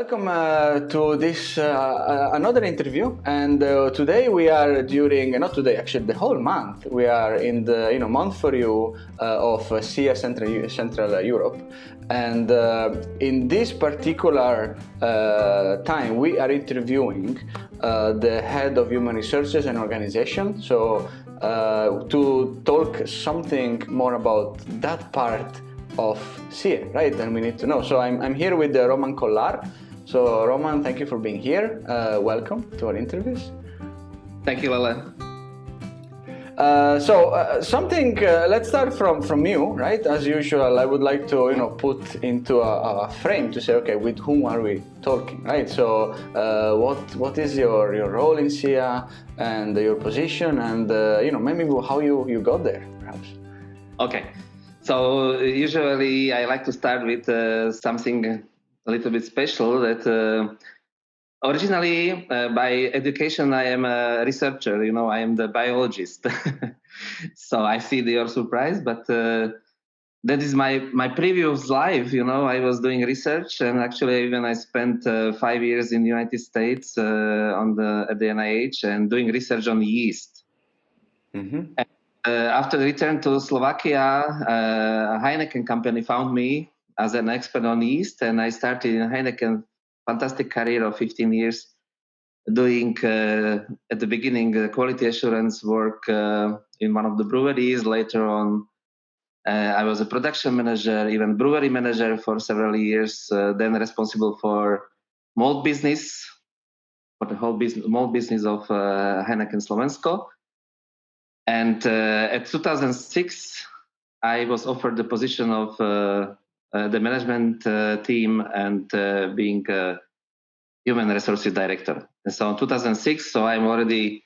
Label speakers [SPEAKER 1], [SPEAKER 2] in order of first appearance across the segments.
[SPEAKER 1] Welcome to this another interview, and today we are during not today actually the whole month we are in the month for you of SIA Central Europe, and in this particular time we are interviewing the head of human resources and organization. So to talk something more about that part of SIA, right? And we need to know. So I'm here with Roman Kollár. So Roman, thank you for being here. Welcome to our interviews.
[SPEAKER 2] Thank you, Lala.
[SPEAKER 1] Let's start from you, right? As usual, I would like to put into a frame to say, okay, with whom are we talking, right? So what is your role in SIA and your position, and maybe how you got there, perhaps.
[SPEAKER 2] Okay. So usually I like to start with something a little bit special. That originally by education I am a researcher. I am the biologist. So I see your surprise, but that is my previous life. I was doing research, and actually even I spent 5 years in the United States at the NIH and doing research on yeast. Mm-hmm. After the return to Slovakia, a Heineken company found me as an expert on yeast, and I started in Heineken, fantastic career of 15 years, doing at the beginning quality assurance work in one of the breweries. Later on, I was a production manager, even brewery manager for several years, then responsible for malt business, for the whole malt business of Heineken Slovensko. And at 2006, I was offered the position of the management team and being a human resources director. And so in 2006, so I'm already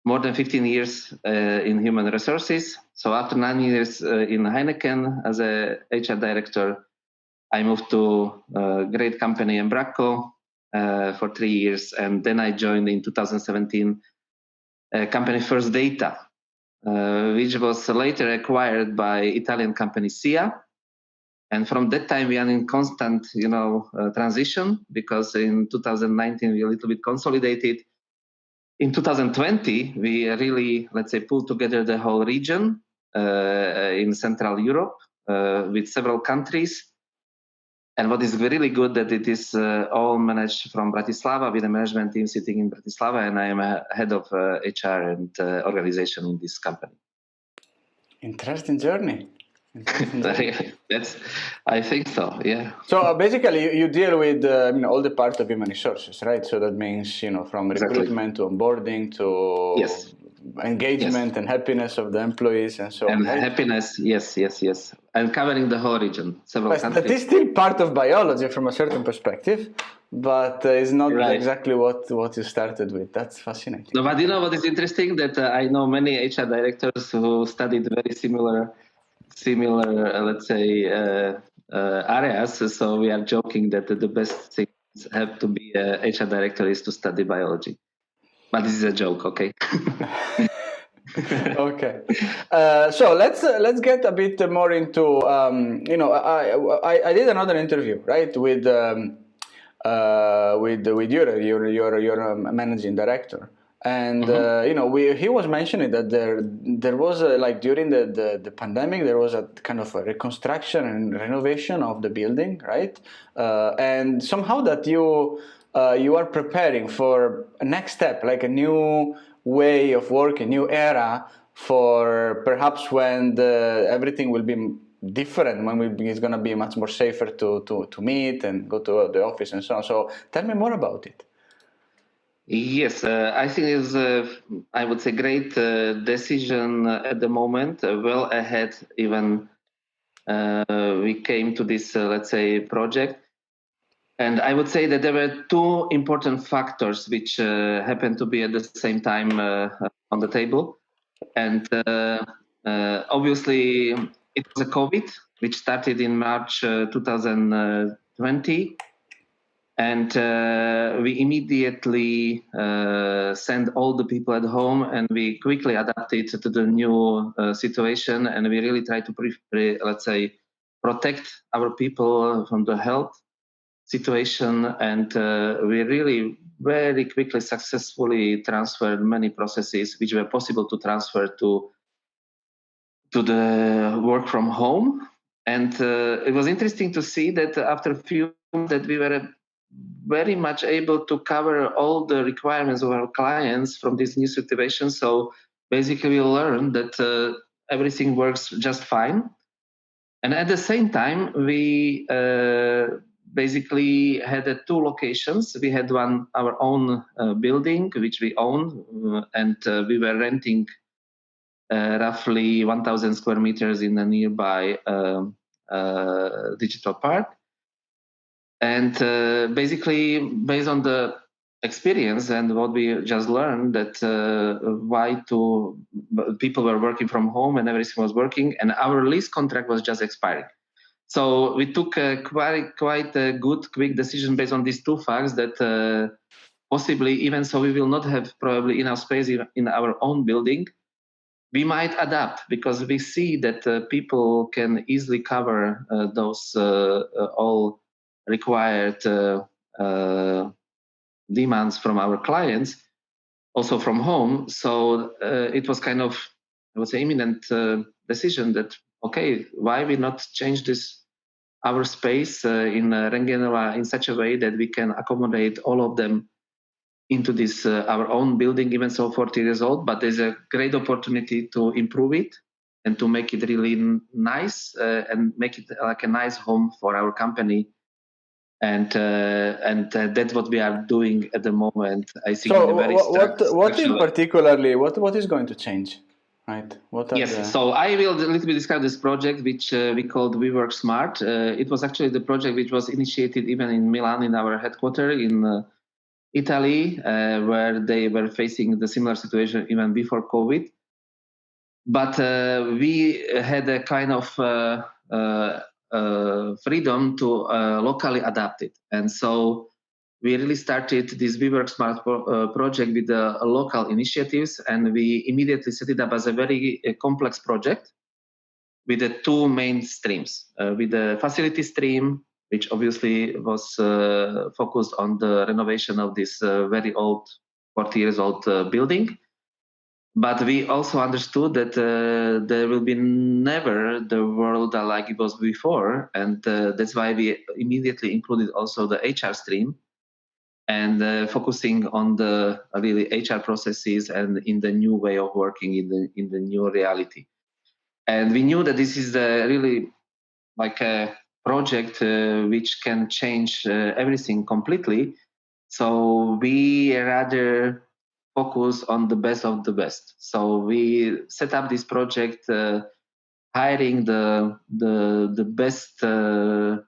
[SPEAKER 2] more than 15 years in human resources. So after 9 years in Heineken as a HR director, I moved to a great company, Embraco, for 3 years. And then I joined in 2017 company First Data, which was later acquired by Italian company SIA. And from that time, we are in constant, transition, because in 2019, we a little bit consolidated. In 2020, we really, pulled together the whole region in Central Europe with several countries. And what is really good that it is all managed from Bratislava with a management team sitting in Bratislava, and I am a head of HR and organization in this company.
[SPEAKER 1] Interesting journey.
[SPEAKER 2] I think so, yeah.
[SPEAKER 1] So basically, you deal with all the parts of human resources, right? So that means from recruitment to onboarding to engagement and happiness of the employees and so on.
[SPEAKER 2] And happiness, yes, and covering the whole region, several countries.
[SPEAKER 1] That is still part of biology from a certain perspective, but it's not exactly what you started with. That's fascinating.
[SPEAKER 2] No, but what is interesting, that I know many HR directors who studied very similar areas. So we are joking that the best thing have to be a HR director is to study biology. But this is a joke, okay?
[SPEAKER 1] Okay. So let's get a bit more into I did another interview, right, with your managing director. And he was mentioning that there was during the pandemic there was a kind of a reconstruction and renovation of the building, right? And somehow that you are preparing for a next step, like a new way of working, new era for perhaps when everything will be different, when it's going to be much more safer to meet and go to the office and so on. So tell me more about it.
[SPEAKER 2] Yes, I think it's I would say great decision at the moment, well ahead even we came to this, project. And I would say that there were two important factors which happened to be at the same time on the table. And obviously it was a COVID, which started in March 2020. And we immediately sent all the people at home, and we quickly adapted to the new situation. And we really tried to, protect our people from the health situation, and we really very quickly successfully transferred many processes which were possible to transfer to the work from home. And it was interesting to see that after a few months that we were very much able to cover all the requirements of our clients from this new situation. So basically we learned that everything works just fine. And at the same time, we basically had two locations. We had our own building, which we own, and we were renting roughly 1,000 square meters in a nearby digital park. And basically, based on the experience and what we just learned, that people were working from home and everything was working, and our lease contract was just expiring. So we took quite a good, quick decision based on these two facts that possibly, even so we will not have probably enough space in our own building, we might adapt, because we see that people can easily cover those all required demands from our clients, also from home. So it was kind of, I would say, imminent decision that, okay, why we not change our space in Rengenova in such a way that we can accommodate all of them into this our own building, even so 40 years old, but there's a great opportunity to improve it and to make it really nice and make it like a nice home for our company. And that's what we are doing at the moment. I think.
[SPEAKER 1] So what in particularly what is going to change, right?
[SPEAKER 2] So I will a little bit describe this project, which we called We Work Smart. It was actually the project which was initiated even in Milan, in our headquarters in Italy, where they were facing the similar situation even before COVID. But we had a kind of freedom to locally adapt it. And so we really started this We Work Smart project with the local initiatives, and we immediately set it up as a very complex project with the two main streams, with the facility stream, which obviously was focused on the renovation of this very old, 40 years old building. But we also understood that there will be never the world like it was before. And that's why we immediately included also the HR stream and focusing on the really HR processes and in the new way of working in the new reality. And we knew that this is really like a project which can change everything completely. So we rather focus on the best of the best. So we set up this project, hiring the best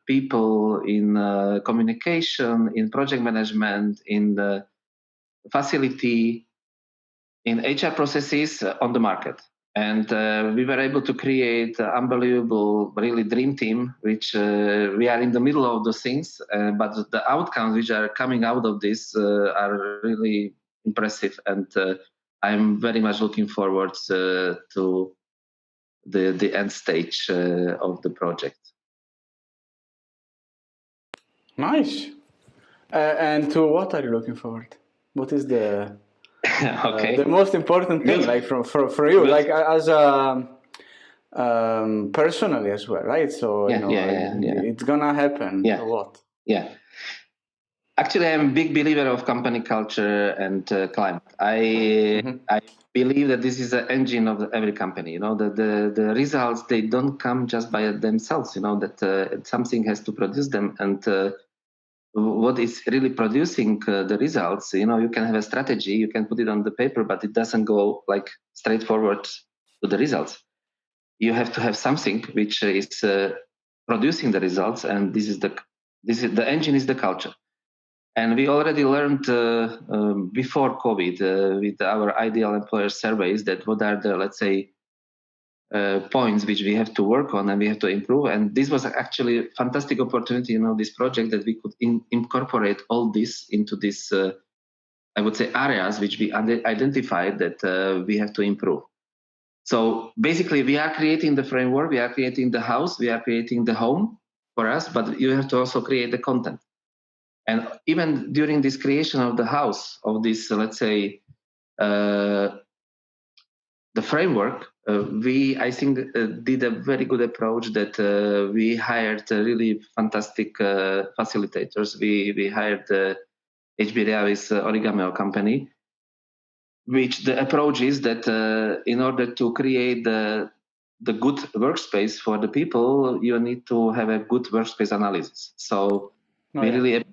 [SPEAKER 2] people in communication, in project management, in the facility, in HR processes on the market. And we were able to create an unbelievable, really dream team, which we are in the middle of those things. But the outcomes which are coming out of this are really impressive. And I'm very much looking forward to the end stage of the project.
[SPEAKER 1] Nice. And to what are you looking forward? What is the the most important thing, like for you, like as personally as well, right? So it's gonna happen.
[SPEAKER 2] Yeah.
[SPEAKER 1] So what?
[SPEAKER 2] Yeah. Actually, I'm a big believer of company culture and climate. I believe that this is the engine of every company. You know, the results, they don't come just by themselves. You know, that something has to produce them, and what is really producing the results. You know, you can have a strategy, you can put it on the paper, but it doesn't go like straightforward to the results. You have to have something which is producing the results, and this is the engine is the culture. And we already learned before COVID with our ideal employer surveys that what are the, let's say, points which we have to work on and we have to improve. And this was actually a fantastic opportunity, you know, this project that we could incorporate all this into this, I would say, areas which we identified that we have to improve. So basically, we are creating the framework, we are creating the house, we are creating the home for us, but you have to also create the content. And even during this creation of the house, of this, let's say, the framework, we, I think, did a very good approach that we hired really fantastic facilitators. We hired HB Reavis Origami company, which the approach is that in order to create the good workspace for the people, you need to have a good workspace analysis. So we really,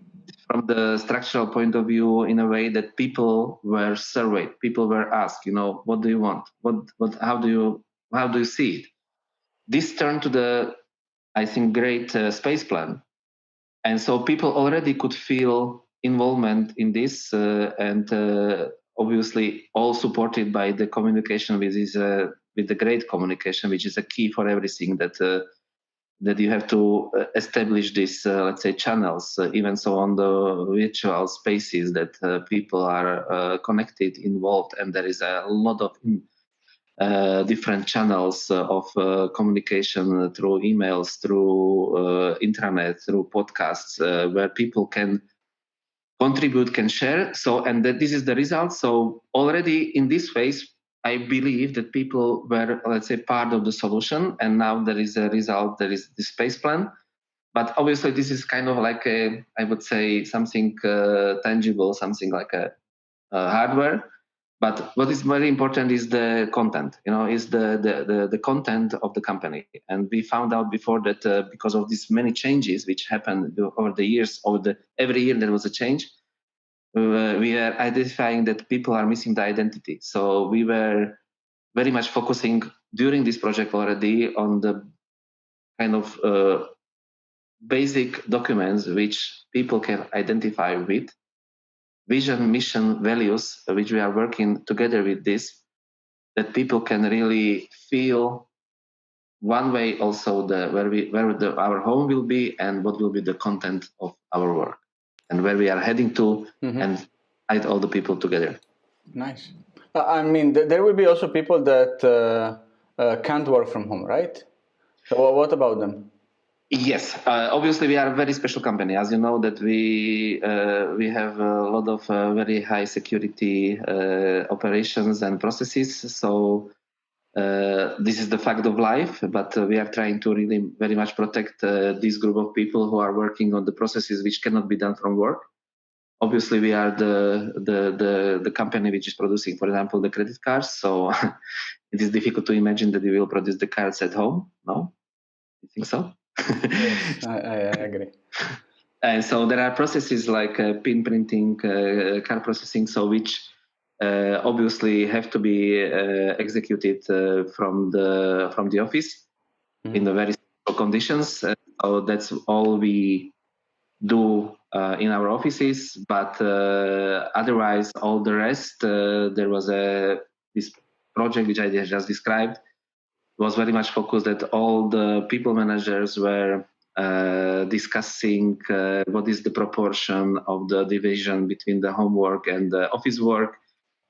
[SPEAKER 2] from the structural point of view, in a way that people were surveyed, people were asked, what do you want? How do you see it? This turned to the, I think, great space plan. And so people already could feel involvement in this, and obviously all supported by the communication, with the great communication, which is a key for everything, that you have to establish these, let's say, channels, even so on the virtual spaces, that people are connected, involved, and there is a lot of different channels of communication through emails, through intranet, through podcasts, where people can contribute, can share. So, and that this is the result. So already in this phase, I believe that people were, let's say, part of the solution, and now there is a result. There is the space plan, but obviously this is kind of like I would say, something tangible, something like a hardware. But what is very important is the content. Is the content of the company. And we found out before that because of these many changes which happened over the years, every year there was a change. We are identifying that people are missing the identity. So we were very much focusing during this project already on the kind of basic documents which people can identify with, vision, mission, values, which we are working together with this, that people can really feel one way also where our home will be, and what will be the content of our work, and where we are heading to, and add all the people together.
[SPEAKER 1] Nice. I mean, there will be also people that can't work from home, right? So what about them?
[SPEAKER 2] Yes, obviously we are a very special company. As you know, that we have a lot of very high security operations and processes. So this is the fact of life. But we are trying to really very much protect this group of people who are working on the processes which cannot be done from work. Obviously, we are the company which is producing, for example, the credit cards. So it is difficult to imagine that we will produce the cards at home. No, you think so?
[SPEAKER 1] Yes, I agree.
[SPEAKER 2] And so there are processes like pin printing, card processing, so which obviously have to be executed from the office in the very simple conditions. So that's all we do in our offices. But otherwise, all the rest, there was this project which I just described, was very much focused that all the people managers were discussing what is the proportion of the division between the homework and the office work.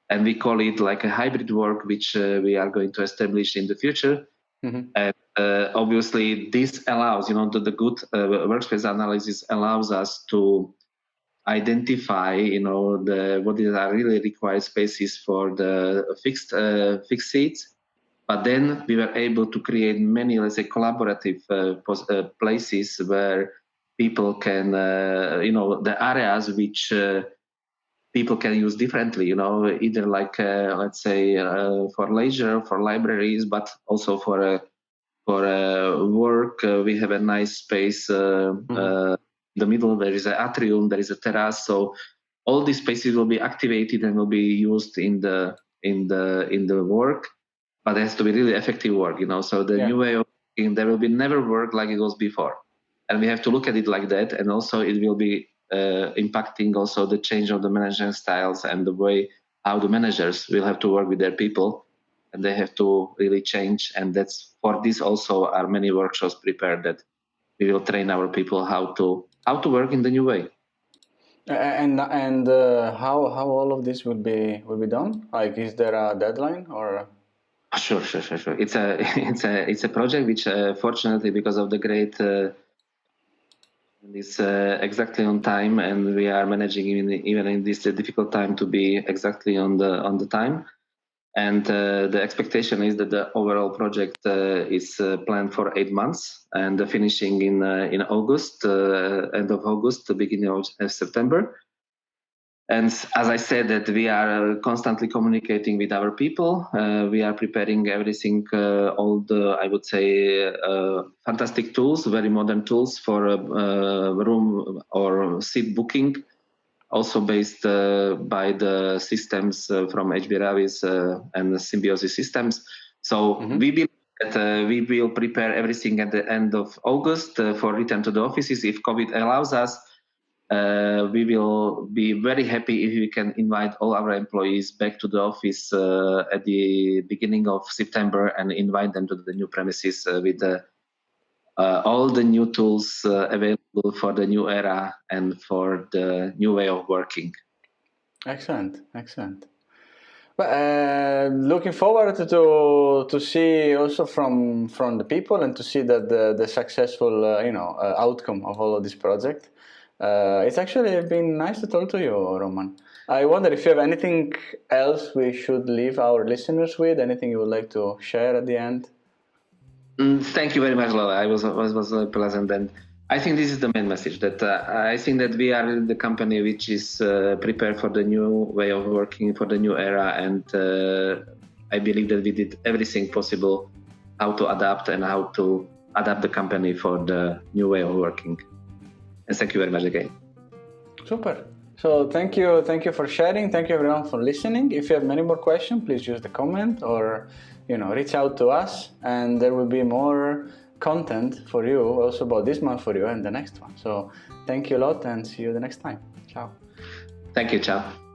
[SPEAKER 2] And we call it like a hybrid work, which we are going to establish in the future. And obviously this allows, the good workspace analysis allows us to identify, what are really required spaces for the fixed seats. But then we were able to create many, let's say, collaborative places where people can, the areas which people can use differently, either like, let's say, for leisure, for libraries, but also for work. We have a nice space in the middle. There is an atrium, there is a terrace. So all these spaces will be activated and will be used in the work. But it has to be really effective work, So the new way of working, there will be never work like it was before, and we have to look at it like that. And also, it will be impacting also the change of the management styles and the way how the managers will have to work with their people, and they have to really change. And that's for this also are many workshops prepared that we will train our people how to work in the new way.
[SPEAKER 1] And how all of this will be done? Like, is there a deadline or?
[SPEAKER 2] Sure. It's a project which, fortunately, because of the great It's exactly on time, and we are managing even in this difficult time to be exactly on the time. And the expectation is that the overall project is planned for 8 months and finishing in August, end of August, the beginning of September. And as I said, that we are constantly communicating with our people. We are preparing everything, all the, I would say, fantastic tools, very modern tools for room or seat booking, also based by the systems from HB Ravis and the Symbiosis systems. So we believe that we will prepare everything at the end of August for return to the offices if COVID allows us. We will be very happy if we can invite all our employees back to the office at the beginning of September and invite them to the new premises with all the new tools available for the new era and for the new way of working.
[SPEAKER 1] Excellent, excellent. But looking forward to see also from the people and to see that the successful outcome of all of this project. It's actually been nice to talk to you, Roman. I wonder if you have anything else we should leave our listeners with, anything you would like to share at the end?
[SPEAKER 2] Thank you very much, Lola. It was pleasant, and I think this is the main message. That I think that we are the company which is prepared for the new way of working, for the new era, and I believe that we did everything possible how to adapt and how to adapt the company for the new way of working. And thank you very much again.
[SPEAKER 1] Super. So thank you for sharing. Thank you everyone for listening. If you have many more questions, please use the comment or reach out to us, and there will be more content for you also about this month for you and the next one. So thank you a lot, and see you the next time. Ciao.
[SPEAKER 2] Thank you. Ciao.